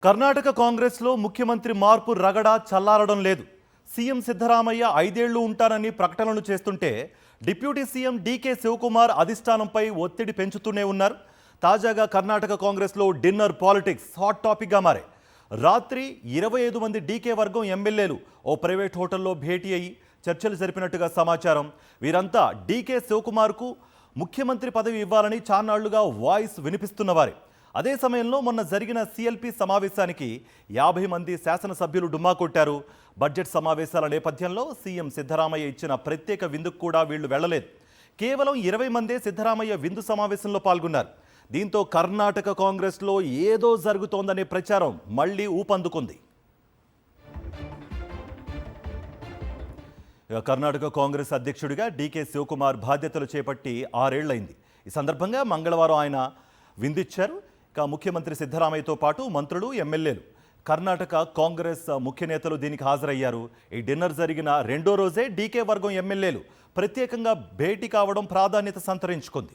కర్ణాటక కాంగ్రెస్లో ముఖ్యమంత్రి మార్పు రగడ చల్లారడం లేదు. సీఎం సిద్ధరామయ్య 5 ఏళ్లు ఉంటారని ప్రకటనలు చేస్తుంటే డిప్యూటీ సీఎం డీకే శివకుమార్ అధిష్టానంపై ఒత్తిడి పెంచుతూనే ఉన్నారు. తాజాగా కర్ణాటక కాంగ్రెస్లో డిన్నర్ పాలిటిక్స్ హాట్ టాపిక్గా మారాయి. రాత్రి 25 మంది డీకే వర్గం ఎమ్మెల్యేలు ఓ ప్రైవేట్ హోటల్లో భేటీ అయ్యి చర్చలు జరిపినట్టుగా సమాచారం. వీరంతా డీకే శివకుమార్కు ముఖ్యమంత్రి పదవి ఇవ్వాలని చాన్నాళ్లుగా వాయిస్ వినిపిస్తున్నవారే. అదే సమయంలో మొన్న జరిగిన సిఎల్పి సమావేశానికి 50 మంది శాసనసభ్యులు డుమ్మా కొట్టారు. బడ్జెట్ సమావేశాల నేపథ్యంలో సీఎం సిద్ధరామయ్య ఇచ్చిన ప్రత్యేక విందుకు కూడా వీళ్లు వెళ్లలేదు. కేవలం 20 మందే సిద్ధరామయ్య విందు సమావేశంలో పాల్గొన్నారు. దీంతో కర్ణాటక కాంగ్రెస్లో ఏదో జరుగుతోందనే ప్రచారం మళ్లీ ఊపందుకుంది. కర్ణాటక కాంగ్రెస్ అధ్యక్షుడిగా డీకే శివకుమార్ బాధ్యతలు చేపట్టి 6 ఏళ్లైంది. ఈ సందర్భంగా మంగళవారం ఆయన విందిచ్చారు. ఇక ముఖ్యమంత్రి సిద్ధరామయ్యతో పాటు మంత్రులు, ఎమ్మెల్యేలు, కర్ణాటక కాంగ్రెస్ ముఖ్య నేతలు దీనికి హాజరయ్యారు. ఈ డిన్నర్ జరిగిన రెండో రోజే డీకే వర్గం ఎమ్మెల్యేలు ప్రత్యేకంగా భేటీ కావడం ప్రాధాన్యత సంతరించుకుంది.